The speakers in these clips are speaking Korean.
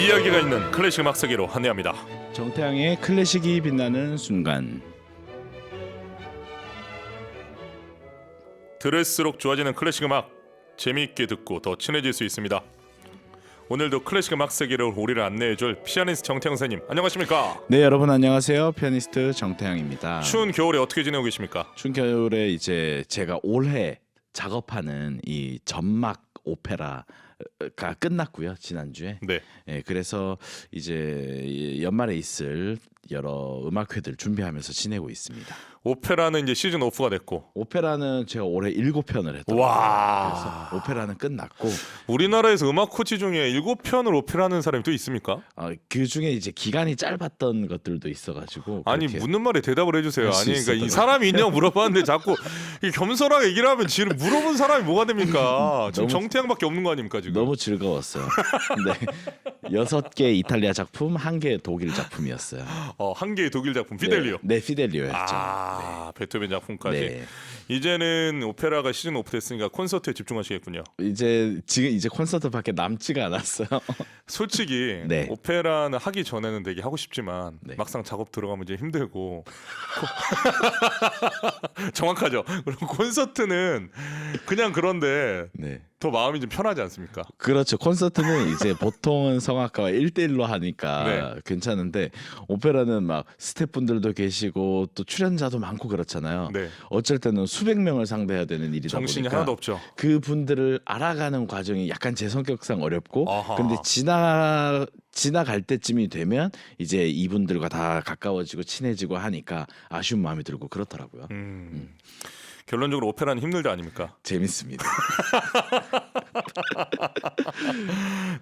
이야기가 있는 클래식 음악 세계로 안내합니다. 정태양의 클래식이 빛나는 순간. 들을수록 좋아지는 클래식 음악, 재미있게 듣고 더 친해질 수 있습니다. 오늘도 클래식 음악 세계로 우리를 안내해줄 피아니스트 정태양 선생님, 안녕하십니까? 네, 여러분 안녕하세요. 피아니스트 정태양입니다. 추운 겨울에 어떻게 지내고 계십니까? 추운 겨울에 이제 제가 올해 작업하는 이 전막 오페라가 끝났고요, 지난주에. 네. 예, 그래서 이제 연말에 있을 여러 음악회들 준비하면서 지내고 있습니다. 오페라는 이제 시즌 오프가 됐고, 오페라는 제가 올해 7편을 했더라고요. 와. 그래서 오페라는 끝났고, 우리나라에서 음악 코치 중에 7편을 오페라하는 사람이 또 있습니까? 그 중에 이제 기간이 짧았던 것들도 있어가지고. 아니 그렇게 묻는 말에 대답을 해주세요. 할수 아니 그러니까 이 있었던 사람이 있냐고 물어봤는데 자꾸 이 겸손하게 얘기를 하면 지금 물어본 사람이 뭐가 됩니까? 지금 너무- 정태양밖에 없는 거 아닙니까 지금? 너무 즐거웠어요. 네, 6개 이탈리아 작품, 1개 독일 작품이었어요. 한 개의 독일 작품 피델리오. 네, 피델리오였죠. 베토벤 작품까지. 네. 이제는 오페라가 시즌 오프 됐으니까 콘서트에 집중하시겠군요. 지금 이제 콘서트밖에 남지가 않았어요. 솔직히 네. 오페라는 하기 전에는 되게 하고 싶지만 네. 막상 작업 들어가면 이제 힘들고 정확하죠. 그리고 콘서트는 그냥 그런데 네. 더 마음이 좀 편하지 않습니까? 그렇죠. 콘서트는 이제 보통은 성악가와 1대1로 하니까 네. 괜찮은데 오페라는 막 스태프분들도 계시고 또 출연자도 많고 그렇잖아요. 네. 어쩔 때는 수백 명을 상대해야 되는 일이다 정신이 보니까 하나도 없죠. 그 분들을 알아가는 과정이 약간 제 성격상 어렵고 아하. 그런데 지나갈 때쯤이 되면 이제 이분들과 다 가까워지고 친해지고 하니까 아쉬운 마음이 들고 그렇더라고요. 결론적으로 오페라는 힘들다 아닙니까? 재밌습니다.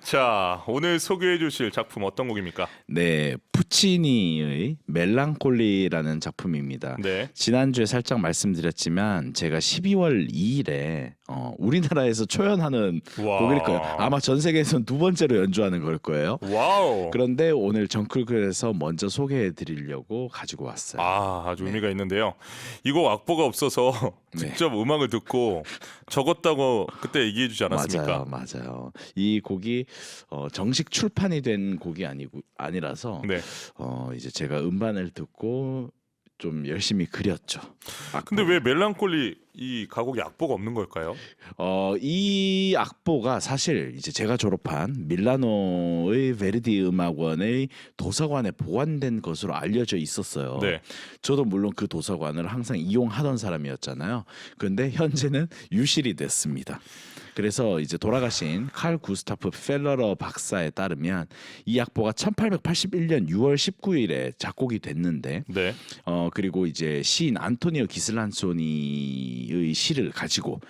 자, 오늘 소개해 주실 작품 어떤 곡입니까? 네, 푸치니의 멜랑콜리라는 작품입니다. 네. 지난주에 살짝 말씀드렸지만 제가 12월 2일에 우리나라에서 초연하는 와. 곡일 거예요. 아마 전 세계에서는 두 번째로 연주하는 걸 거예요. 와우. 그런데 오늘 정클클에서 먼저 소개해 드리려고 가지고 왔어요. 아주 의미가 있는데요. 이 곡 악보가 없어서 네. 직접 음악을 듣고 적었다고 그때 얘기해 주지 않았습니까? 맞아요. 이 곡이 정식 출판이 된 곡이 아니라서 네. 이제 제가 음반을 듣고 좀 열심히 그렸죠. 근데 왜 멜랑콜리 이 가곡에 악보가 없는 걸까요? 이 악보가 사실 이제 제가 졸업한 밀라노의 베르디 음악원의 도서관에 보관된 것으로 알려져 있었어요. 네. 저도 물론 그 도서관을 항상 이용하던 사람이었잖아요. 그런데 현재는 유실이 됐습니다. 그래서 이제 돌아가신 칼 구스타프 펠러러 박사에 따르면 이 악보가 1881년 6월 19일에 작곡이 됐는데 네. 그리고 이제 시인 안토니오 기슬란소니의 시를 가지고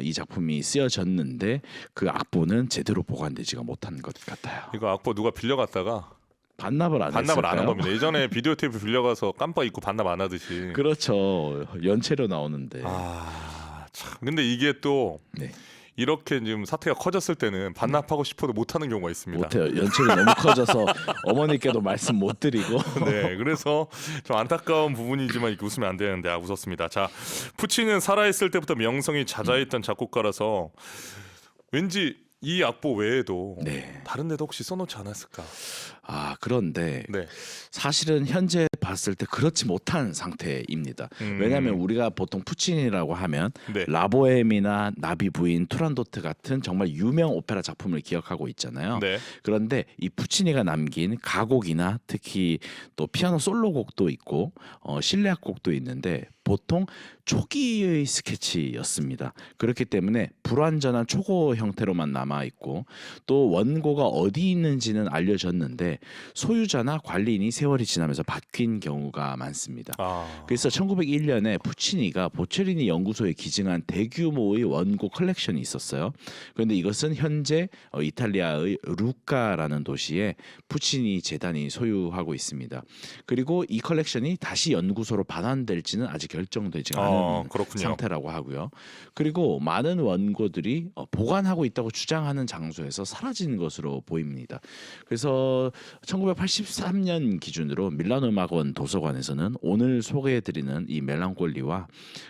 이 작품이 쓰여졌는데 그 악보는 제대로 보관되지가 못한 것 같아요. 이거 악보 누가 빌려갔다가 반납을 안 반납을 안 한 했을까요? 겁니다. 예전에 비디오 테이프 빌려가서 깜빡 잊고 반납 안 하듯이. 그렇죠. 연체료 나오는데. 참. 근데 이게 또 네. 이렇게 지금 사태가 커졌을 때는 반납하고 싶어도 못 하는 경우가 있습니다. 못해요. 연체료 너무 커져서 어머니께도 말씀 못 드리고. 네, 그래서 좀 안타까운 부분이지만 이렇게 웃으면 안 되는데 웃었습니다. 자, 푸치는 살아있을 때부터 명성이 자자했던 작곡가라서 왠지 이 악보 외에도 네. 다른 데도 혹시 써놓지 않았을까? 그런데 네, 사실은 현재 봤을 때 그렇지 못한 상태입니다. 왜냐하면 우리가 보통 푸치니라고 하면 네. 라보엠이나 나비 부인, 투란도트 같은 정말 유명 오페라 작품을 기억하고 있잖아요. 네. 그런데 이 푸치니가 남긴 가곡이나 특히 또 피아노 솔로곡도 있고 실내악곡도 있는데 보통 초기의 스케치였습니다. 그렇기 때문에 불완전한 초고 형태로만 남아 있고 또 원고가 어디 있는지는 알려졌는데 소유자나 관리인이 세월이 지나면서 바뀐 경우가 많습니다. 그래서 1901년에 푸치니가 보체리니 연구소에 기증한 대규모의 원고 컬렉션이 있었어요. 그런데 이것은 현재 이탈리아의 루카라는 도시에 푸치니 재단이 소유하고 있습니다. 그리고 이 컬렉션이 다시 연구소로 반환될지는 아직 결정되지 않은 그렇군요. 상태라고 하고요. 그리고 많은 원고들이 보관하고 있다고 주장하는 장소에서 사라진 것으로 보입니다. 그래서 1983년 기준으로 밀라노 음악원 도서관에서는 오늘 소개해드리는 이 멜랑콜리와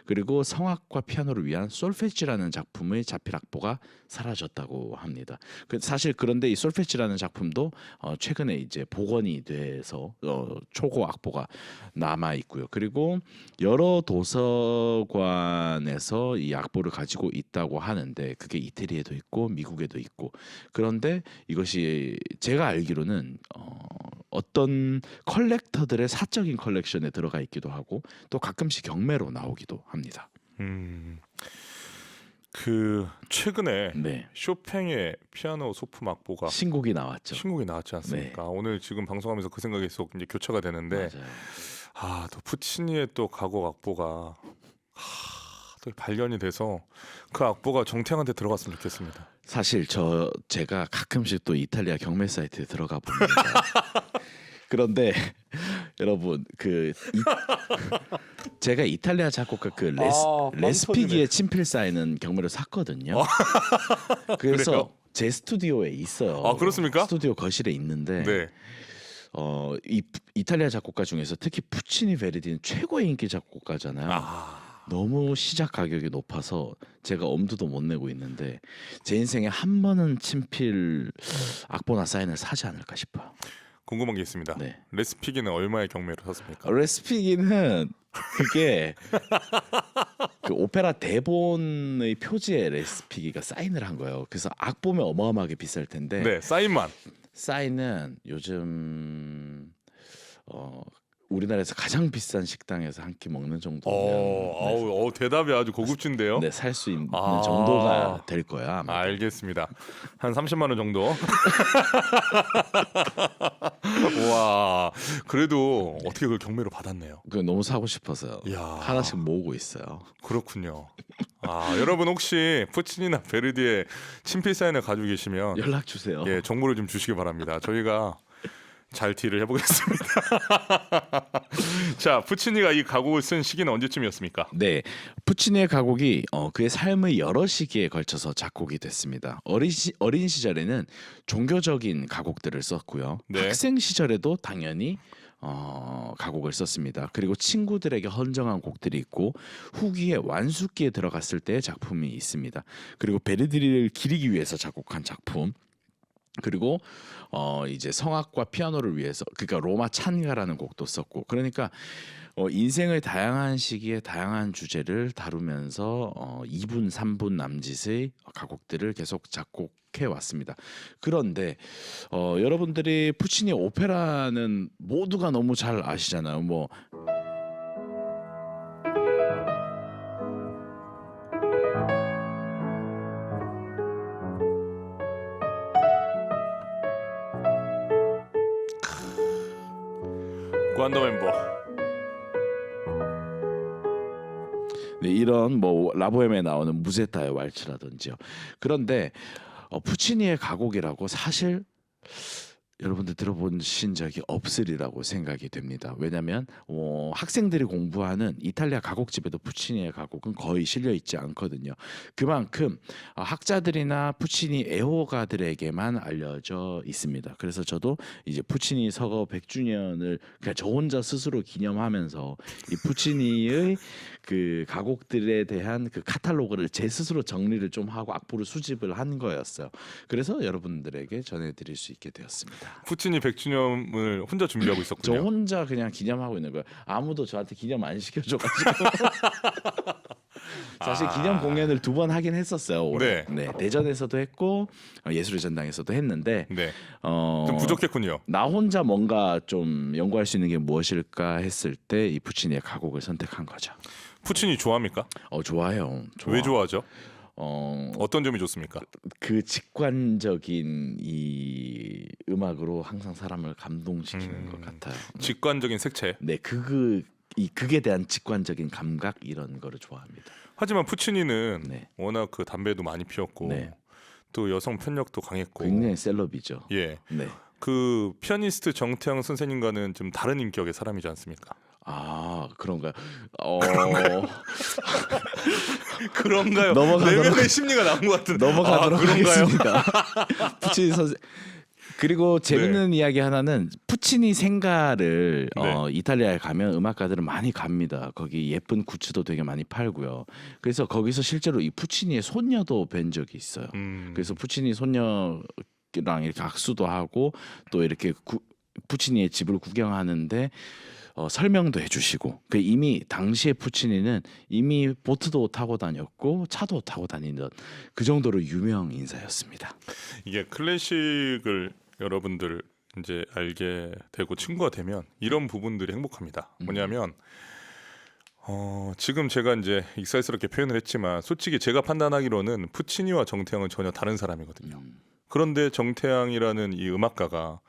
그리고 성악과 피아노를 위한 솔페지라는 작품의 자필 악보가 사라졌다고 합니다. 사실 그런데 이 솔페지라는 작품도 최근에 이제 복원이 돼서 초고 악보가 남아 있고요. 그리고 여러 도서관에서 이 악보를 가지고 있다고 하는데 그게 이태리에도 있고 미국에도 있고 그런데 이것이 제가 알기로는 어떤 컬렉터들의 사적인 컬렉션에 들어가 있기도 하고 또 가끔씩 경매로 나오기도 합니다. 그 최근에 네. 쇼팽의 피아노 소품 악보가 신곡이 나왔죠. 신곡이 나왔지 않습니까? 네. 오늘 지금 방송하면서 그 생각이 계속 이제 교차가 되는데 맞아요. 또 푸치니의 또 가곡 악보가 또 발견이 돼서 그 악보가 정태양한테 들어갔으면 좋겠습니다. 사실 제가 가끔씩 또 이탈리아 경매 사이트에 들어가 봅니다. 그런데 여러분 제가 이탈리아 작곡가 레스피기의 친필 사인은 경매로 샀거든요. 그래서 그래요? 제 스튜디오에 있어요. 그렇습니까? 스튜디오 거실에 있는데 네. 이 이탈리아 작곡가 중에서 특히 푸치니 베르디는 최고의 인기 작곡가잖아요. 너무 시작 가격이 높아서 제가 엄두도 못 내고 있는데 제 인생에 한 번은 친필 악보나 사인을 사지 않을까 싶어요. 궁금한 게 있습니다. 네. 레스피기는 얼마의 경매로 샀습니까? 레스피기는 그게 그 오페라 대본의 표지에 레스피기가 사인을 한 거예요. 그래서 악보면 어마어마하게 비쌀 텐데 네, 사인만. 사인은 요즘 우리나라에서 가장 비싼 식당에서 한 끼 먹는 정도면 대답이 아주 고급진데요. 네, 살 수 있는 정도가 될 거야. 아마. 알겠습니다. 한 30만 원 정도. 와, 그래도 어떻게 그걸 경매로 받았네요. 그 너무 사고 싶어서 이야. 하나씩 모으고 있어요. 그렇군요. 여러분 혹시 푸치니나 베르디의 친필 사인을 가지고 계시면 연락 주세요. 예, 정보를 좀 주시기 바랍니다. 저희가 잘 딜을 해보겠습니다. 자, 푸치니가 이 가곡을 쓴 시기는 언제쯤이었습니까? 네, 푸치니의 가곡이 그의 삶의 여러 시기에 걸쳐서 작곡이 됐습니다. 어린 시절에는 종교적인 가곡들을 썼고요. 네. 학생 시절에도 당연히 가곡을 썼습니다. 그리고 친구들에게 헌정한 곡들이 있고 후기에 완숙기에 들어갔을 때의 작품이 있습니다. 그리고 베르디를 기리기 위해서 작곡한 작품. 그리고 이제 성악과 피아노를 위해서 그러니까 로마 찬가라는 곡도 썼고 그러니까 인생의 다양한 시기에 다양한 주제를 다루면서 2분 3분 남짓의 가곡들을 계속 작곡해 왔습니다. 그런데 여러분들이 푸치니 오페라는 모두가 너무 잘 아시잖아요. 뭐 관더 멤버. 네, 이런 뭐 라보엠에 나오는 무제타의 왈츠라든지요. 그런데 푸치니의 가곡이라고 사실 여러분들 들어보신 적이 없으리라고 생각이 됩니다. 왜냐하면 학생들이 공부하는 이탈리아 가곡집에도 푸치니의 가곡은 거의 실려 있지 않거든요. 그만큼 학자들이나 푸치니 애호가들에게만 알려져 있습니다. 그래서 저도 이제 푸치니 서거 100주년을 그냥 저 혼자 스스로 기념하면서 이 푸치니의 그 가곡들에 대한 그 카탈로그를 제 스스로 정리를 좀 하고 악보를 수집을 한 거였어요. 그래서 여러분들에게 전해드릴 수 있게 되었습니다. 푸치니 100주년을 혼자 준비하고 저 있었군요. 혼자 그냥 기념하고 있는 거예요. 아무도 저한테 기념 안 시켜줘가지고 사실 기념 공연을 2번 하긴 했었어요. 올해. 네, 대전에서도 했고 예술의 전당에서도 했는데 네, 좀 부족했군요. 나 혼자 뭔가 좀 연구할 수 있는 게 무엇일까 했을 때 이 푸치니의 가곡을 선택한 거죠. 푸치니 좋아합니까? 좋아해요. 왜 좋아하죠? 어, 어떤 점이 좋습니까? 그 직관적인 이 음악으로 항상 사람을 감동시키는 것 같아요. 직관적인 색채. 네, 이 극에 대한 직관적인 감각 이런 거를 좋아합니다. 하지만 푸치니는 네. 워낙 그 담배도 많이 피웠고 네. 또 여성 편력도 강했고 굉장히 셀럽이죠. 예, 네. 그 피아니스트 정태양 선생님과는 좀 다른 인격의 사람이지 않습니까? 그런가요? 그런가요? 넘어가도록- 내면의 심리가 나온 것 같은데. 넘어가도록 그런가요? 하겠습니다. 푸치니 선생 그리고 재밌는 이야기 하나는 푸치니 생가를 네. 이탈리아에 가면 음악가들은 많이 갑니다. 거기 예쁜 굿즈도 되게 많이 팔고요. 그래서 거기서 실제로 이 푸치니의 손녀도 뵌 적이 있어요. 그래서 푸치니 손녀랑 이렇게 악수도 하고 또 이렇게 푸치니의 집을 구경하는데 설명도 해주시고 이미 당시에 푸치니는 이미 보트도 타고 다녔고 차도 타고 다니던 그 정도로 유명 인사였습니다. 이게 클래식을 여러분들 이제 알게 되고 친구가 되면 이런 부분들이 행복합니다. 뭐냐면 지금 제가 이제 익살스럽게 표현을 했지만 솔직히 제가 판단하기로는 푸치니와 정태양은 전혀 다른 사람이거든요. 그런데 정태양이라는 이 음악가가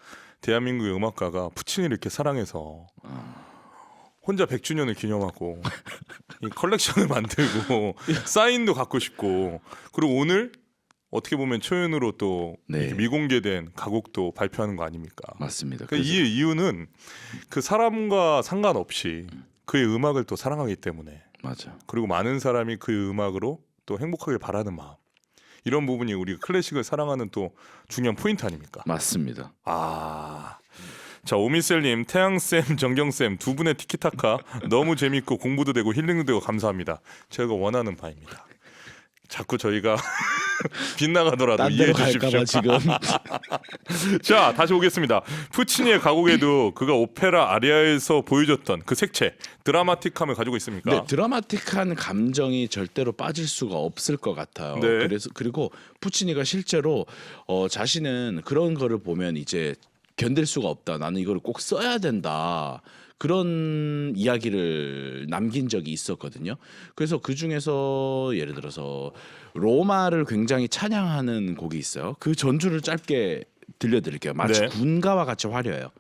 대한민국의 음악가가 푸치니를 이렇게 사랑해서 혼자 100주년을 기념하고 이 컬렉션을 만들고 사인도 갖고 싶고 그리고 오늘 어떻게 보면 초연으로 또 네. 이렇게 미공개된 가곡도 발표하는 거 아닙니까? 맞습니다. 그러니까 이 이유는 그 사람과 상관없이 그의 음악을 또 사랑하기 때문에 맞아. 그리고 많은 사람이 그 음악으로 또 행복하길 바라는 마음 이런 부분이 우리가 클래식을 사랑하는 또 중요한 포인트 아닙니까? 맞습니다. 자 오미셀님, 태양쌤, 정경쌤 두 분의 티키타카 너무 재밌고 공부도 되고 힐링도 되고 감사합니다. 제가 원하는 바입니다. 자꾸 저희가 빗나가더라도 딴 이해해 데로 갈까봐 주십시오. 지금. 자 다시 오겠습니다. 푸치니의 가곡에도 그가 오페라 아리아에서 보여줬던 그 색채 드라마틱함을 가지고 있습니까? 네, 드라마틱한 감정이 절대로 빠질 수가 없을 것 같아요. 네. 그리고 푸치니가 실제로 자신은 그런 거를 보면 이제 견딜 수가 없다. 나는 이걸 꼭 써야 된다. 그런 이야기를 남긴 적이 있었거든요. 그래서 그 중에서 예를 들어서 로마를 굉장히 찬양하는 곡이 있어요. 그 전주를 짧게 들려드릴게요. 마치 네. 군가와 같이 화려해요.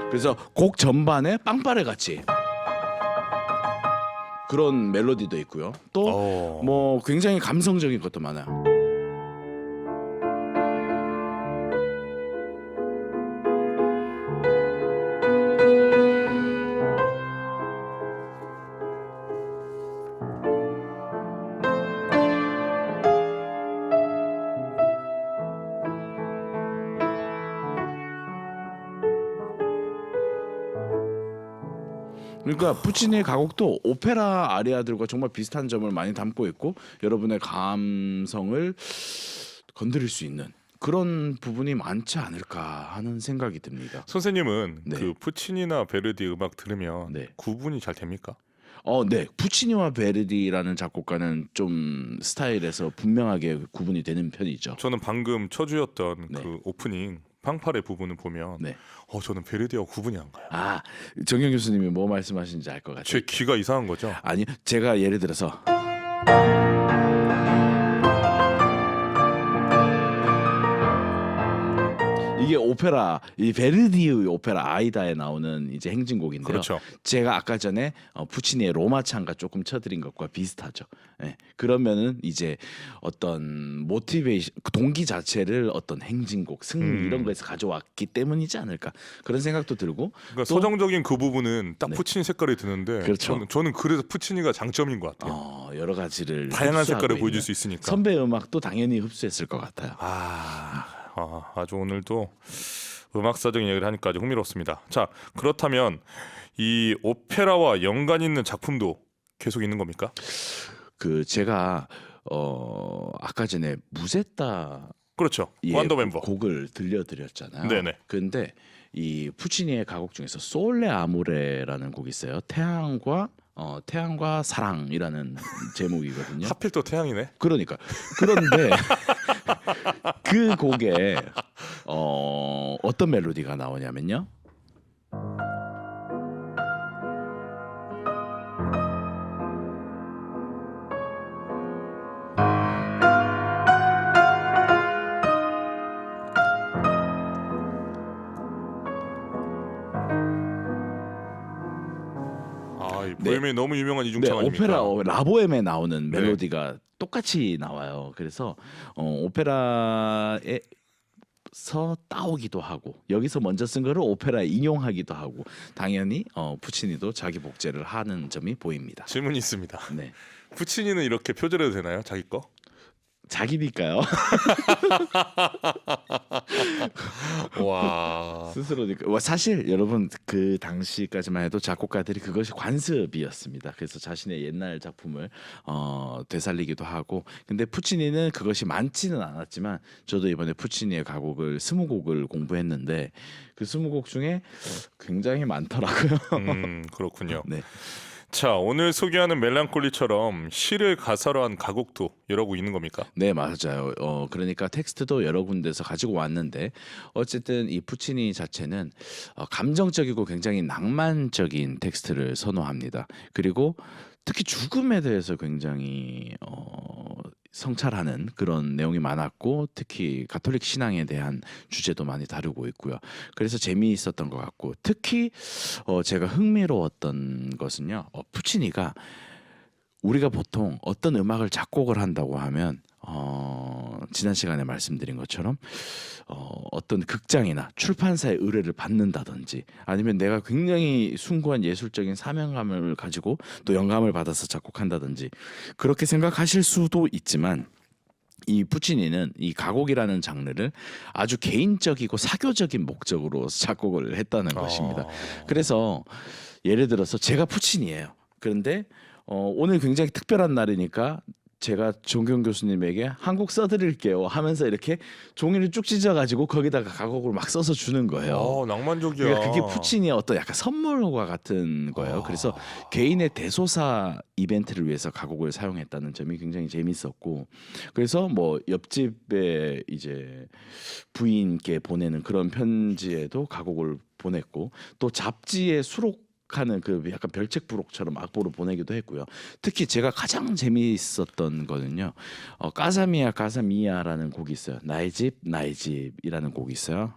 그래서 곡 전반에 빵빠레 같이 그런 멜로디도 있고요. 또 뭐 굉장히 감성적인 것도 많아요. 그러니까 푸치니의 가곡도 오페라 아리아들과 정말 비슷한 점을 많이 담고 있고 여러분의 감성을 건드릴 수 있는 그런 부분이 많지 않을까 하는 생각이 듭니다. 선생님은 네. 그 푸치니나 베르디 음악 들으면 네. 구분이 잘 됩니까? 네. 푸치니와 베르디라는 작곡가는 좀 스타일에서 분명하게 구분이 되는 편이죠. 저는 방금 쳐주었던 네. 그 오프닝 팡파레 부분을 보면 네. 저는 베르디하고 구분이 안 가요. 정경 교수님이 뭐 말씀하시는지 알 것 같아요. 제 귀가 이상한 거죠? 아니, 제가 예를 들어서 이게 오페라, 이 베르디의 오페라 아이다에 나오는 이제 행진곡인데요. 그렇죠. 제가 아까 전에 푸치니의 로마 찬가 조금 쳐드린 것과 비슷하죠. 네. 그러면은 이제 어떤 모티베이션, 동기 자체를 어떤 행진곡, 승리 이런 거에서 가져왔기 때문이지 않을까 그런 생각도 들고. 그러니까 또- 서정적인 그 부분은 딱 네. 푸치니 색깔이 드는데 그렇죠. 저는 그래서 푸치니가 장점인 것 같아요. 여러 가지를 다양한 흡수하고 색깔을 보여줄 있는 수 있으니까. 선배 음악도 당연히 흡수했을 것 같아요. 아주 오늘도 음악사적인 얘기를 하니까 아주 흥미롭습니다. 자 그렇다면 이 오페라와 연관 있는 작품도 계속 있는 겁니까? 그 제가 아까 전에 무제따 그렇죠. 완더 멤버. 곡을 들려드렸잖아요. 네네. 근데 이 푸치니의 가곡 중에서 솔레 아모레라는 곡이 있어요. 태양과 사랑이라는 제목이거든요. 하필 또 태양이네. 그러니까 그런데 그 곡에 어떤 멜로디가 나오냐면요. 이 보헤미안 너무 유명한 이중창 오페라 아닙니까? 라보엠에 나오는 네. 멜로디가 똑같이 나와요. 그래서 오페라의 따오기도 하고 여기서 먼저 쓴 거를 오페라에 인용하기도 하고 당연히 푸치니도 자기 복제를 하는 점이 보입니다. 질문이 있습니다. 네, 푸치니는 이렇게 표절해도 되나요? 자기 거? 자기니까요. 와. 스스로니까. 사실 여러분 그 당시까지만 해도 작곡가들이 그것이 관습이었습니다. 그래서 자신의 옛날 작품을 되살리기도 하고. 근데 푸치니는 그것이 많지는 않았지만 저도 이번에 푸치니의 가곡을 20곡을 공부했는데 그 20곡 중에 굉장히 많더라고요. 그렇군요. 네. 자, 오늘 소개하는 멜랑콜리처럼 시를 가사로 한 가곡도 여러 곡 있는 겁니까? 네, 맞아요. 그러니까 텍스트도 여러 군데서 가지고 왔는데 어쨌든 이 푸치니 자체는 감정적이고 굉장히 낭만적인 텍스트를 선호합니다. 그리고 특히 죽음에 대해서 굉장히 성찰하는 그런 내용이 많았고 특히 가톨릭 신앙에 대한 주제도 많이 다루고 있고요. 그래서 재미있었던 것 같고 특히 제가 흥미로웠던 것은요. 푸치니가 우리가 보통 어떤 음악을 작곡을 한다고 하면 지난 시간에 말씀드린 것처럼 어떤 극장이나 출판사의 의뢰를 받는다든지 아니면 내가 굉장히 숭고한 예술적인 사명감을 가지고 또 영감을 받아서 작곡한다든지 그렇게 생각하실 수도 있지만 이 푸치니는 이 가곡이라는 장르를 아주 개인적이고 사교적인 목적으로 작곡을 했다는 것입니다. 그래서 예를 들어서 제가 푸치니예요. 그런데 오늘 굉장히 특별한 날이니까 제가 종경 교수님에게 한곡 써드릴게요 하면서 이렇게 종이를 쭉 찢어가지고 거기다가 가곡을 막 써서 주는 거예요. 낭만적이야. 그러니까 그게 푸치니의 어떤 약간 선물과 같은 거예요. 그래서 개인의 대소사 이벤트를 위해서 가곡을 사용했다는 점이 굉장히 재밌었고, 그래서 뭐 옆집에 이제 부인께 보내는 그런 편지에도 가곡을 보냈고, 또 잡지에 수록하는 그 약간 별책 부록처럼 악보를 보내기도 했고요. 특히 제가 가장 재미있었던 거는요. 까사미야 까사미야라는 곡이 있어요. 나의 집 나의 집이라는 곡이 있어요.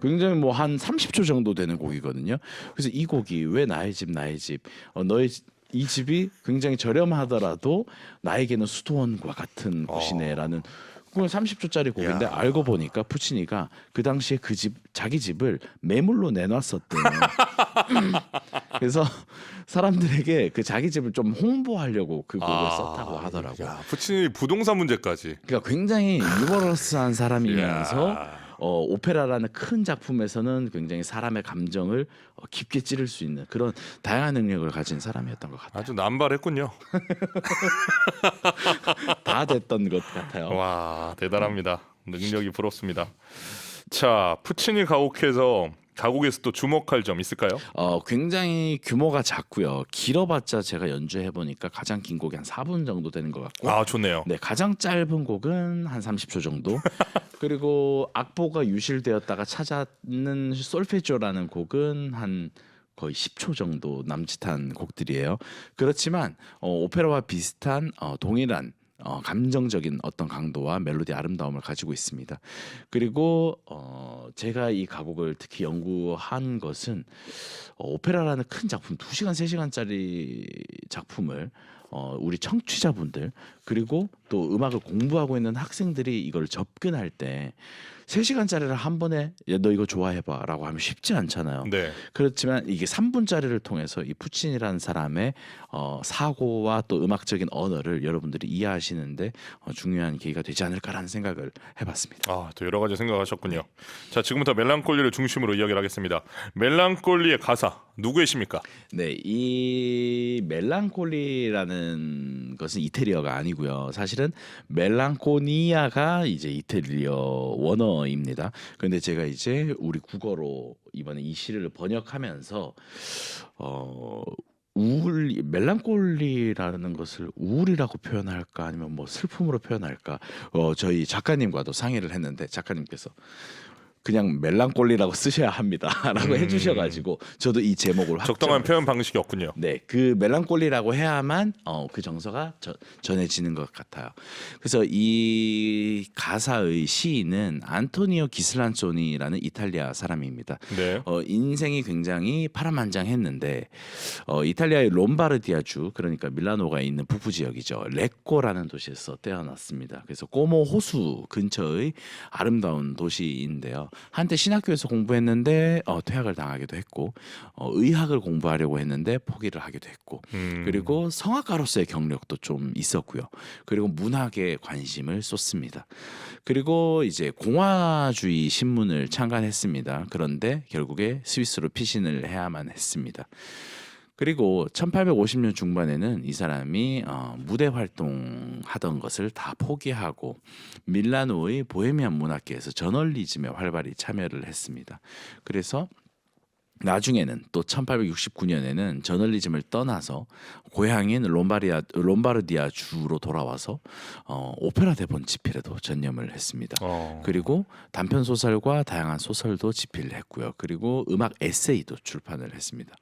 굉장히 뭐 한 30초 정도 되는 곡이거든요. 그래서 이 곡이 왜 나의 집 나의 집 너의 이 집이 굉장히 저렴하더라도 나에게는 수도원과 같은 곳이네라는 그건 30초짜리 곡인데 알고 보니까 푸치니가 그 당시에 그 집 자기 집을 매물로 내놨었대요. 그래서 사람들에게 그 자기 집을 좀 홍보하려고 그 곡을 썼다고 하더라고요. 야, 푸치니 부동산 문제까지. 그러니까 굉장히 유머러스한 사람이면서 야. 오페라라는 큰 작품에서는 굉장히 사람의 감정을 깊게 찌를 수 있는 그런 다양한 능력을 가진 사람이었던 것 같아요. 아주 남발했군요. 다 됐던 것 같아요. 와, 대단합니다. 능력이 부럽습니다. 자, 푸치니 가곡에서 또 주목할 점 있을까요? 굉장히 규모가 작고요. 길어봤자 제가 연주해 보니까 가장 긴 곡이 한 4분 정도 되는 것 같고, 아, 좋네요. 네, 가장 짧은 곡은 한 30초 정도. 그리고 악보가 유실되었다가 찾았는 솔페지오라는 곡은 한 거의 10초 정도 남짓한 곡들이에요. 그렇지만 오페라와 비슷한 동일한 감정적인 어떤 강도와 멜로디 아름다움을 가지고 있습니다. 그리고 제가 이 가곡을 특히 연구한 것은 오페라라는 큰 작품 2시간 3시간짜리 작품을 우리 청취자분들 그리고 또 음악을 공부하고 있는 학생들이 이걸 접근할 때 3시간짜리를 한 번에 너 이거 좋아해봐 라고 하면 쉽지 않잖아요. 네. 그렇지만 이게 3분짜리를 통해서 이 푸치니라는 사람의 사고와 또 음악적인 언어를 여러분들이 이해하시는데 중요한 계기가 되지 않을까라는 생각을 해봤습니다. 아, 또 여러 가지 생각하셨군요. 자, 지금부터 멜랑콜리를 중심으로 이야기를 하겠습니다. 멜랑콜리의 가사 누구의 시입니까? 네, 이 멜랑콜리라는 것은 이태리어가 아니고요. 사실은 멜랑코니아가 이제 이태리어 원어입니다. 그런데 제가 이제 우리 국어로 이번에 이 시를 번역하면서 멜랑콜리라는 것을 우울이라고 표현할까 아니면 뭐 슬픔으로 표현할까 저희 작가님과도 상의를 했는데 작가님께서 그냥 멜랑콜리라고 쓰셔야 합니다라고 해주셔가지고 저도 이 제목을 적당한 표현 방식이 없군요. 네, 그 멜랑콜리라고 해야만 그 정서가 전해지는 것 같아요. 그래서 이 가사의 시인은 안토니오 기슬란소니라는 이탈리아 사람입니다. 네. 인생이 굉장히 파란만장했는데 이탈리아의 롬바르디아주, 그러니까 밀라노가 있는 북부 지역이죠. 레코라는 도시에서 태어났습니다. 그래서 꼬모 호수 근처의 아름다운 도시인데요. 한때 신학교에서 공부했는데 퇴학을 당하기도 했고, 의학을 공부하려고 했는데 포기를 하기도 했고, 그리고 성악가로서의 경력도 좀 있었고요. 그리고 문학에 관심을 쏟습니다. 그리고 이제 공화주의 신문을 창간했습니다. 그런데 결국에 스위스로 피신을 해야만 했습니다. 그리고 1850년 중반에는 이 사람이 무대 활동하던 것을 다 포기하고 밀라노의 보헤미안 문학계에서 저널리즘에 활발히 참여를 했습니다. 그래서 나중에는 또 1869년에는 저널리즘을 떠나서 고향인 롬바르디아 주로 돌아와서 오페라 대본 집필에도 전념을 했습니다. 그리고 단편 소설과 다양한 소설도 집필을 했고요. 그리고 음악 에세이도 출판을 했습니다.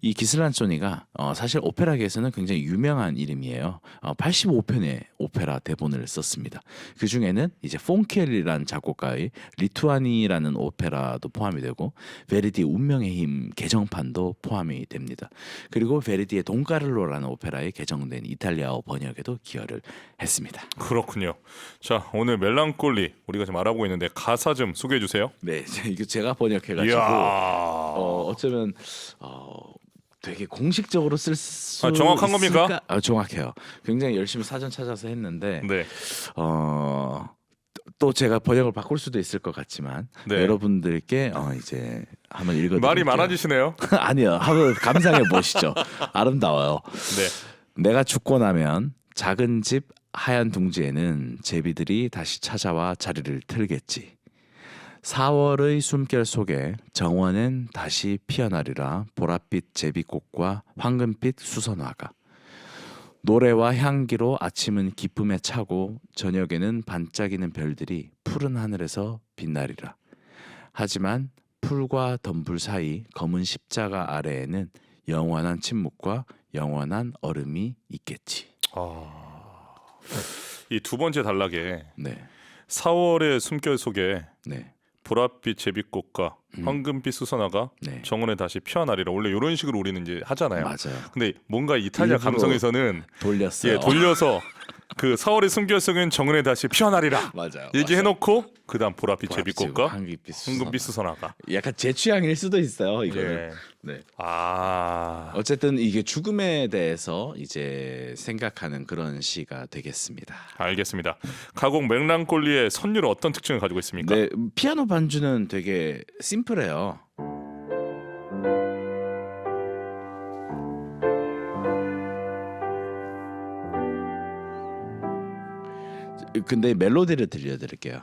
이 기슬란소니가 사실 오페라계에서는 굉장히 유명한 이름이에요. 85편의 오페라 대본을 썼습니다. 그 중에는 이제 폰켈리라는 작곡가의 리투아니라는 오페라도 포함이 되고 베르디의 운명의 힘 개정판도 포함이 됩니다. 그리고 베르디의 돈카를로라는 오페라에 개정된 이탈리아어 번역에도 기여를 했습니다. 그렇군요. 자, 오늘 멜랑콜리 우리가 지금 알아보고 있는데 가사 좀 소개해 주세요. 네, 이거 제가 번역해가지고 이야. 어쩌면 되게 공식적으로 쓸 수 정확한 겁니까? 정확해요. 굉장히 열심히 사전 찾아서 했는데 네. 또 제가 번역을 바꿀 수도 있을 것 같지만 네. 여러분들께 이제 한번 읽어드릴게요. 말이 많아지시네요. 아니요, 한번 감상해 보시죠. 아름다워요. 네. 내가 죽고 나면 작은 집 하얀 둥지에는 제비들이 다시 찾아와 자리를 틀겠지. 4월의 숨결 속에 정원은 다시 피어나리라. 보랏빛 제비꽃과 황금빛 수선화가. 노래와 향기로 아침은 기쁨에 차고 저녁에는 반짝이는 별들이 푸른 하늘에서 빛나리라. 하지만 풀과 덤불 사이 검은 십자가 아래에는 영원한 침묵과 영원한 얼음이 있겠지. 이 두 번째 단락에 네, 4월의 숨결 속에 네, 보랏빛 제비꽃과 황금빛 수선화가 네. 정원에 다시 피어나리라. 원래 이런 식으로 우리는 이제 하잖아요. 맞아요. 근데 뭔가 이탈리아 일부러 감성에서는 돌렸어요. 돌려서 그 4월의 숨결 속엔 정원에 다시 피어나리라. 맞아요. 얘기해놓고 그다음 보랏빛 제비꽃과 황금빛 황금빛 수선화가. 약간 제 취향일 수도 있어요. 이거는. 예. 네. 어쨌든 이게 죽음에 대해서 이제 생각하는 그런 시가 되겠습니다. 알겠습니다. 가곡 멜랑콜리의 선율은 어떤 특징을 가지고 있습니까? 네, 피아노 반주는 되게 심플해요. 근데 멜로디를 들려드릴게요.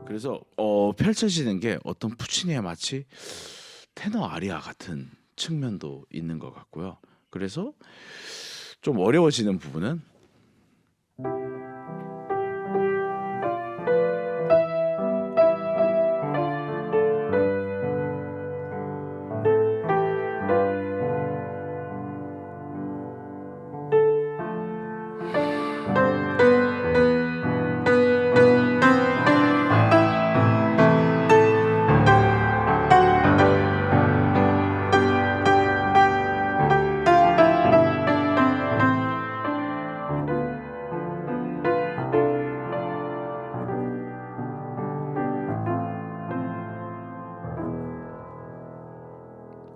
그래서 펼쳐지는 게 어떤 푸치니의 마치 테너 아리아 같은 측면도 있는 것 같고요. 그래서 좀 어려워지는 부분은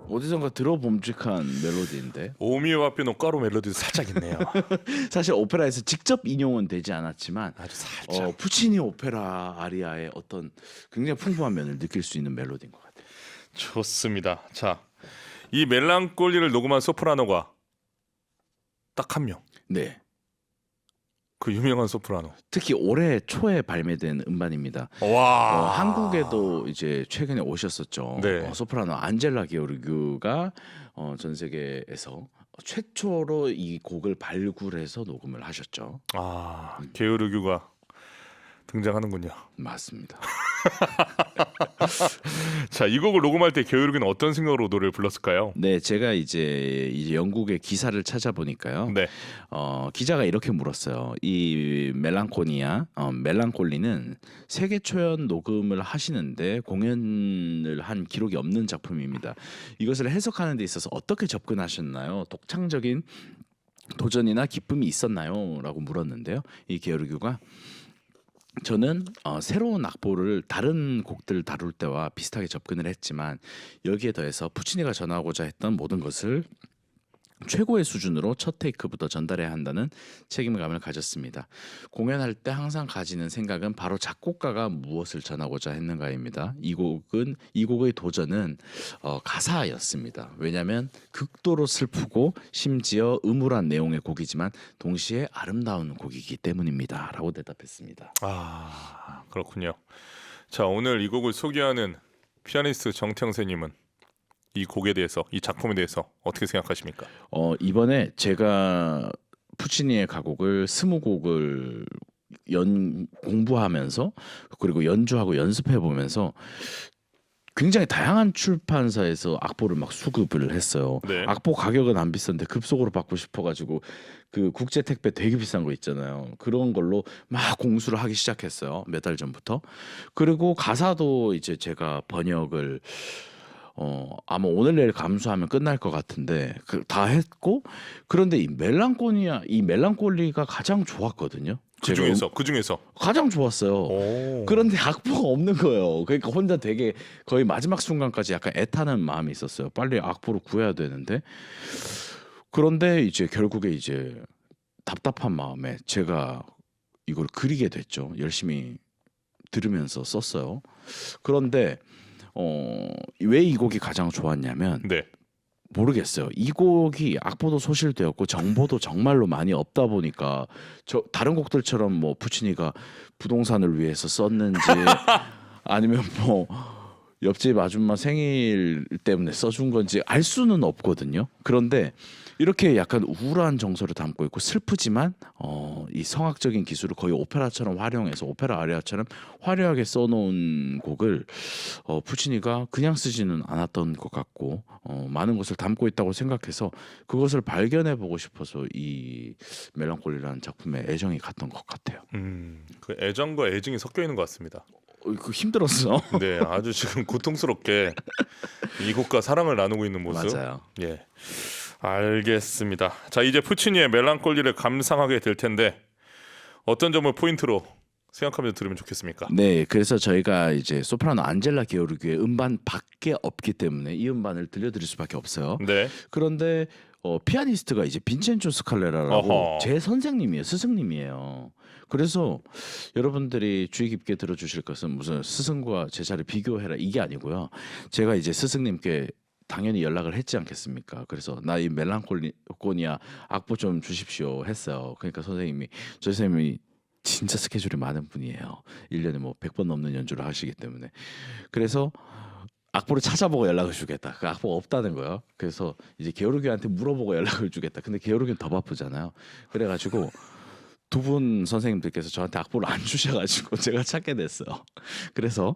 어디선가 들어봄직한 멜로디인데 오미와 피노까로 멜로디도 살짝 있네요. 사실 오페라에서 직접 인용은 되지 않았지만 아주 살짝. 푸치니 오페라 아리아의 어떤 굉장히 풍부한 면을 느낄 수 있는 멜로디인 것 같아요. 좋습니다. 자, 이 멜랑콜리를 녹음한 소프라노가 딱 한 명. 네. 그 유명한 소프라노. 특히 올해 초에 발매된 음반입니다. 와. 한국에도 이제 최근에 오셨었죠. 네. 소프라노 안젤라 게오르규가 전 세계에서 최초로 이 곡을 발굴해서 녹음을 하셨죠. 아, 게으르규가 등장하는군요. 맞습니다. 자, 이 곡을 녹음할 때 게으르규는 어떤 생각으로 노래를 불렀을까요? 네, 제가 이제 영국의 기사를 찾아보니까요. 네. 기자가 이렇게 물었어요. 이 멜랑콜리는 세계 초연 녹음을 하시는데 공연을 한 기록이 없는 작품입니다. 이것을 해석하는 데 있어서 어떻게 접근하셨나요? 독창적인 도전이나 기쁨이 있었나요? 라고 물었는데요. 이 게오르규가 저는 새로운 악보를 다른 곡들을 다룰 때와 비슷하게 접근을 했지만 여기에 더해서 푸치니가 전하고자 했던 모든 것을 최고의 수준으로 첫 테이크부터 전달해야 한다는 책임감을 가졌습니다. 공연할 때 항상 가지는 생각은 바로 작곡가가 무엇을 전하고자 했는가입니다. 이 곡의 도전은 가사였습니다. 왜냐하면 극도로 슬프고 심지어 음울한 내용의 곡이지만 동시에 아름다운 곡이기 때문입니다. 라고 대답했습니다. 아, 그렇군요. 자, 오늘 이 곡을 소개하는 피아니스트 정태영세님은 이 곡에 대해서, 이 작품에 대해서 어떻게 생각하십니까? 이번에 제가 푸치니의 가곡을 20곡을 공부하면서 그리고 연주하고 연습해 보면서 굉장히 다양한 출판사에서 악보를 막 수급을 했어요. 네. 악보 가격은 안 비싼데 급속으로 받고 싶어가지고 그 국제 택배 되게 비싼 거 있잖아요. 그런 걸로 막 공수를 하기 시작했어요. 몇 달 전부터. 그리고 가사도 이제 제가 번역을 아마 오늘 내일 감수하면 끝날 것 같은데 다 했고 그런데 이 멜랑콜리가 가장 좋았거든요. 그 중에서 가장 좋았어요. 오. 그런데 악보가 없는 거예요. 그러니까 혼자 되게 거의 마지막 순간까지 약간 애타는 마음이 있었어요. 빨리 악보를 구해야 되는데 그런데 이제 결국에 이제 답답한 마음에 제가 이걸 그리게 됐죠. 열심히 들으면서 썼어요. 그런데 왜 이 곡이 가장 좋았냐면 네. 모르겠어요. 이 곡이 악보도 소실되었고 정보도 정말로 많이 없다 보니까 다른 곡들처럼 뭐 푸치니가 부동산을 위해서 썼는지 아니면 뭐 옆집 아줌마 생일 때문에 써준 건지 알 수는 없거든요. 그런데 이렇게 약간 우울한 정서를 담고 있고 슬프지만 이 성악적인 기술을 거의 오페라처럼 활용해서 오페라 아리아처럼 화려하게 써놓은 곡을 푸치니가 그냥 쓰지는 않았던 것 같고 많은 것을 담고 있다고 생각해서 그것을 발견해보고 싶어서 이 멜랑콜리라는 작품에 애정이 갔던 것 같아요. 그 애정과 애증이 섞여 있는 것 같습니다. 그 힘들었어. 네, 아주 지금 고통스럽게 이 곡과 사랑을 나누고 있는 모습. 맞아요. 예, 알겠습니다. 자, 이제 푸치니의 멜랑콜리를 감상하게 될 텐데 어떤 점을 포인트로 생각하면서 들으면 좋겠습니까? 네, 그래서 저희가 이제 소프라노 안젤라 게오르규의 음반밖에 없기 때문에 이 음반을 들려드릴 수밖에 없어요. 네, 그런데 피아니스트가 이제 빈첸조 스칼레라라고 어허. 제 선생님이에요, 스승님이에요. 그래서 여러분들이 주의 깊게 들어주실 것은 무슨 스승과 제자를 비교해라 이게 아니고요. 제가 이제 스승님께 당연히 연락을 했지 않겠습니까? 그래서 나 이 멜랑콜리아 악보 좀 주십시오 했어요. 그러니까 저 선생님이 진짜 스케줄이 많은 분이에요. 1년에 뭐 100번 넘는 연주를 하시기 때문에. 그래서 악보를 찾아보고 연락을 주겠다. 그 악보가 없다는 거예요. 그래서 이제 게오르기한테 물어보고 연락을 주겠다. 근데 게오르기는 더 바쁘잖아요. 그래가지고 두 분 선생님들께서 저한테 악보를 안 주셔가지고 제가 찾게 됐어요. 그래서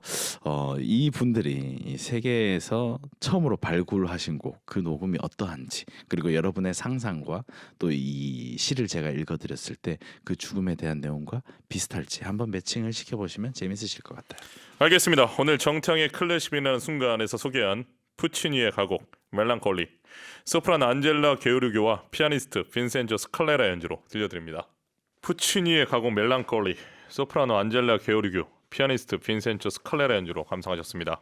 이 분들이 이 세계에서 처음으로 발굴하신 곡 그 녹음이 어떠한지 그리고 여러분의 상상과 또 이 시를 제가 읽어드렸을 때 그 죽음에 대한 내용과 비슷할지 한번 매칭을 시켜보시면 재밌으실 것 같아요. 알겠습니다. 오늘 정태영의 클래식이라는 순간에서 소개한 푸치니의 가곡 멜랑콜리, 소프라노 안젤라 게오르교와 피아니스트 빈센조 스칼레라 연주로 들려드립니다. 푸치니의 가곡 멜랑콜리, 소프라노 안젤라 게오르교, 피아니스트 빈센조 스칼레라 연주로 감상하셨습니다.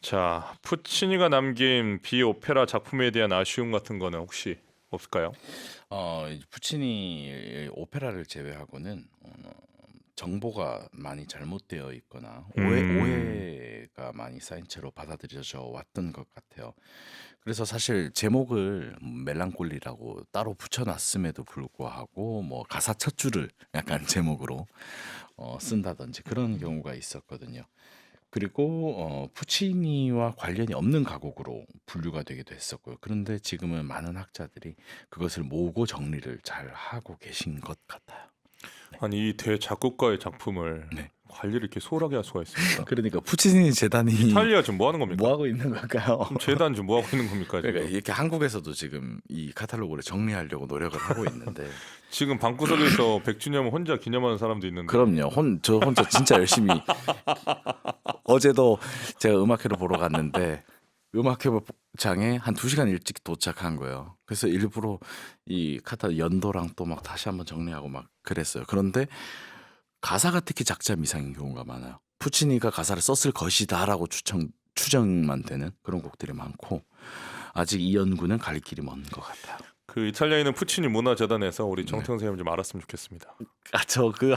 자, 푸치니가 남긴 비오페라 작품에 대한 아쉬움 같은 거는 혹시 없을까요? 이제 푸치니 오페라를 제외하고는 정보가 많이 잘못되어 있거나 오해가 많이 쌓인 채로 받아들여져 왔던 것 같아요. 그래서 사실 제목을 멜랑콜리라고 따로 붙여놨음에도 불구하고 뭐 가사 첫 줄을 약간 제목으로 쓴다든지 그런 경우가 있었거든요. 그리고 푸치니와 관련이 없는 가곡으로 분류가 되기도 했었고요. 그런데 지금은 많은 학자들이 그것을 모으고 정리를 잘 하고 계신 것 같아요. 아니 이 대작곡가의 작품을 네. 관리를 이렇게 소홀하게 할 수가 있습니까? 그러니까 푸치니 재단이 이탈리아 지금 뭐 하는 겁니까? 뭐 하고 있는 걸까요? 그럼 재단 지금 뭐 하고 있는 겁니까? 그러니까 지금? 이렇게 한국에서도 지금 이 카탈로그를 정리하려고 노력을 하고 있는데 지금 방구석에서 100주년 혼자 기념하는 사람도 있는데 그럼요. 저 혼자 진짜 열심히 어제도 제가 음악회를 보러 갔는데 음악회장에 한 2시간 일찍 도착한 거예요. 그래서 일부러 이 카타 연도랑 또 막 다시 한번 정리하고 막 그랬어요. 그런데 가사가 특히 작자 미상인 경우가 많아요. 푸치니가 가사를 썼을 것이다라고 추정만 되는 그런 곡들이 많고 아직 이 연구는 갈 길이 먼 것 같아요. 그 이탈리아에 있는 푸치니 문화재단에서 우리 네. 정태형 선생님 좀 알았으면 좋겠습니다. 저 그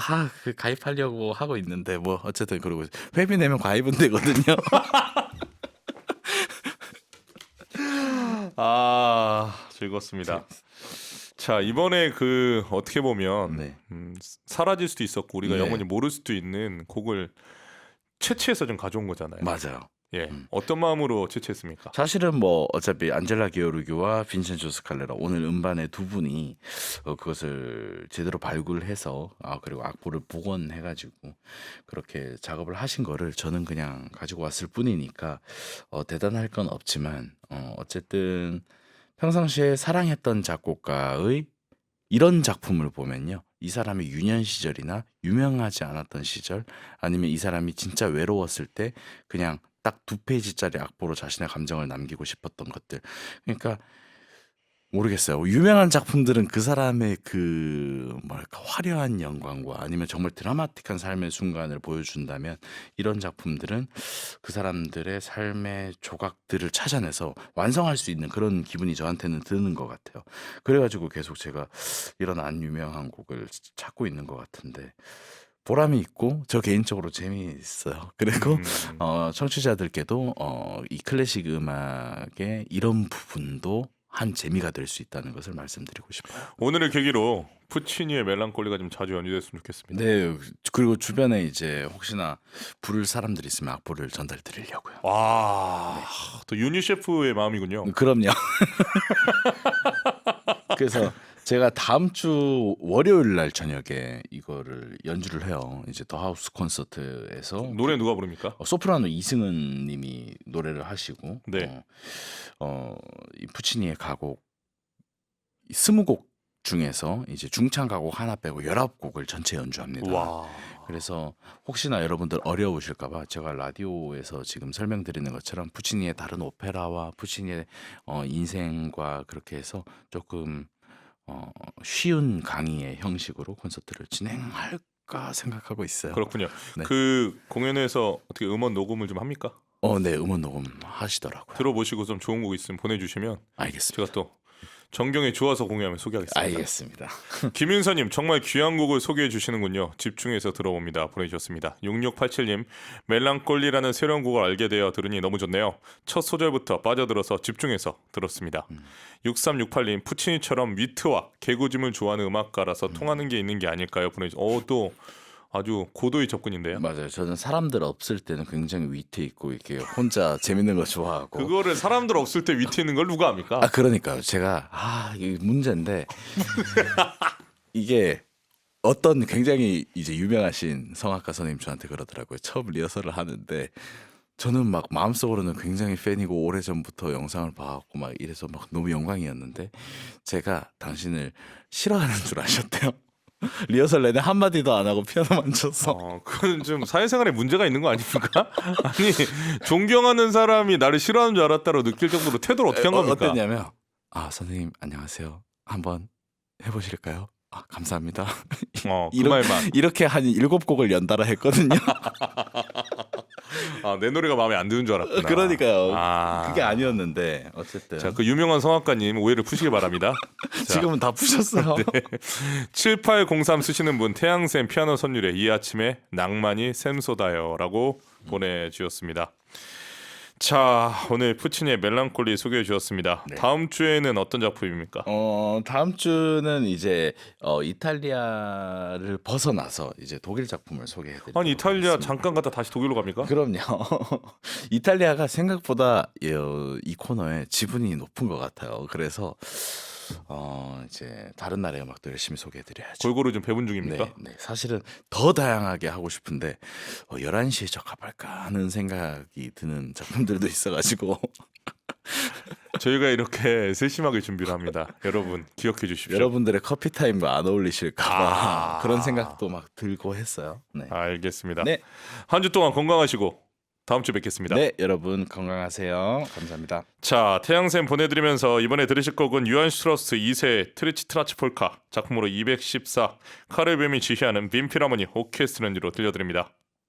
가입하려고 하고 있는데 뭐 어쨌든 그러고 회비 내면 가입은 되거든요. 아 즐겁습니다. 자 이번에 그 어떻게 보면 네. 사라질 수도 있었고 우리가 네. 영원히 모를 수도 있는 곡을 채취해서 좀 가져온 거잖아요. 맞아요. 예, 어떤 마음으로 채취했습니까? 사실은 뭐 어차피 안젤라 기오르기와 빈센조 스칼레라 오늘 음반의 두 분이 그것을 제대로 발굴해서 그리고 악보를 복원해가지고 그렇게 작업을 하신 거를 저는 그냥 가지고 왔을 뿐이니까 대단할 건 없지만 어쨌든 평상시에 사랑했던 작곡가의 이런 작품을 보면요. 이 사람의 유년 시절이나 유명하지 않았던 시절 아니면 이 사람이 진짜 외로웠을 때 그냥 딱 2페이지짜리 악보로 자신의 감정을 남기고 싶었던 것들. 그러니까 모르겠어요. 유명한 작품들은 그 사람의 그 뭐랄까 화려한 영광과 아니면 정말 드라마틱한 삶의 순간을 보여준다면 이런 작품들은 그 사람들의 삶의 조각들을 찾아내서 완성할 수 있는 그런 기분이 저한테는 드는 것 같아요. 그래가지고 계속 제가 이런 안 유명한 곡을 찾고 있는 것 같은데 보람이 있고 저 개인적으로 재미있어요. 그리고 청취자들께도 이 클래식 음악의 이런 부분도 한 재미가 될 수 있다는 것을 말씀드리고 싶어요. 오늘을 계기로 푸치니의 멜랑콜리가 좀 자주 연주됐으면 좋겠습니다. 네, 그리고 주변에 이제 혹시나 부를 사람들이 있으면 악보를 전달 드리려고요. 와, 또 유니 셰프의 마음이군요. 그럼요. 그래서 제가 다음 주 월요일 날 저녁에 이거를 연주를 해요. 이제 더 하우스 콘서트에서 노래 누가 부릅니까? 소프라노 이승은 님이 노래를 하시고 네. 이 푸치니의 가곡 20곡 중에서 이제 중창 가곡 하나 빼고 19곡을 전체 연주합니다. 와, 그래서 혹시나 여러분들 어려우실까 봐 제가 라디오에서 지금 설명드리는 것처럼 푸치니의 다른 오페라와 푸치니의 인생과 그렇게 해서 조금 쉬운 강의의 형식으로 콘서트를 진행할까 생각하고 있어요. 그렇군요. 네. 그 공연에서 어떻게 음원 녹음을 좀 합니까? 네, 음원 녹음 하시더라고요. 들어보시고 좀 좋은 곡 있으면 보내주시면 알겠습니다. 제가 또 정경이 좋아서 공유하면 소개하겠습니다. 알겠습니다. 김윤서님 정말 귀한 곡을 소개해 주시는군요. 집중해서 들어봅니다. 보내주셨습니다. 6687님 멜랑콜리라는 새로운 곡을 알게 되어 들으니 너무 좋네요. 첫 소절부터 빠져들어서 집중해서 들었습니다. 6368님 푸치니처럼 위트와 개구짐을 좋아하는 음악가라서 통하는 게 있는 게 아닐까요? 또 아주 고도의 접근인데요. 맞아요. 저는 사람들 없을 때는 굉장히 위트 있고 이렇게 혼자 재밌는 거 좋아하고. 그거를 사람들 없을 때 위트 있는 걸 누가 합니까? 그러니까요. 제가 이게 문제인데 이게 어떤 굉장히 이제 유명하신 성악가 선생님 저한테 그러더라고요. 처음 리허설을 하는데 저는 막 마음속으로는 굉장히 팬이고 오래전부터 영상을 봐왔고 막 이래서 막 너무 영광이었는데 제가 당신을 싫어하는 줄 아셨대요. 리허설 내내 한마디도 안 하고 피아노만 쳤어. 그건 좀 사회생활에 문제가 있는 거 아닙니까? 아니 존경하는 사람이 나를 싫어하는 줄 알았다고 느낄 정도로 태도를 어떻게 한 겁니까? 어땠냐면 선생님 안녕하세요. 한번 해보실까요? 감사합니다. 그 말만. 이렇게 한 7곡을 연달아 했거든요. 아, 내 노래가 마음에 안 드는 줄 알았구나. 그러니까요. 아. 그게 아니었는데 어쨌든 자, 그 유명한 성악가님 오해를 푸시기 바랍니다. 자, 지금은 다 푸셨어요. 7803 쓰시는 분 태양샘 피아노 선율에 이 아침에 낭만이 샘솟아요라고 보내주셨습니다. 자, 오늘 푸치니의 멜랑콜리 소개해 주셨습니다. 네. 다음 주에는 어떤 작품입니까? 다음 주는 이제 이탈리아를 벗어나서 이제 독일 작품을 소개해드릴게요. 아니 이탈리아 잠깐 갔다 다시 독일로 갑니까? 그럼요. 이탈리아가 생각보다 이 코너에 지분이 높은 것 같아요. 그래서 이제 다른 나라의 음악도 열심히 소개해드려야죠. 골고루 좀 배분 중입니까? 네, 네. 사실은 더 다양하게 하고 싶은데 11시에 적합할까 하는 생각이 드는 작품들도 있어가지고 저희가 이렇게 세심하게 준비를 합니다. 여러분 기억해 주십시오. 여러분들의 커피 타임과 안 어울리실까봐 아. 그런 생각도 막 들고 했어요. 네. 알겠습니다. 네. 한 주 동안 건강하시고 다음 주 뵙겠습니다. 네, 여러분 건강하세요. 감사합니다. 자, 태양샘 보내드리면서 이번에 들으실 곡은 유한 슈트러스 2세 트리치 트라치 폴카 작품으로 214 카레뱀이 지휘하는 빈필하모니 오케스트라로 들려드립니다.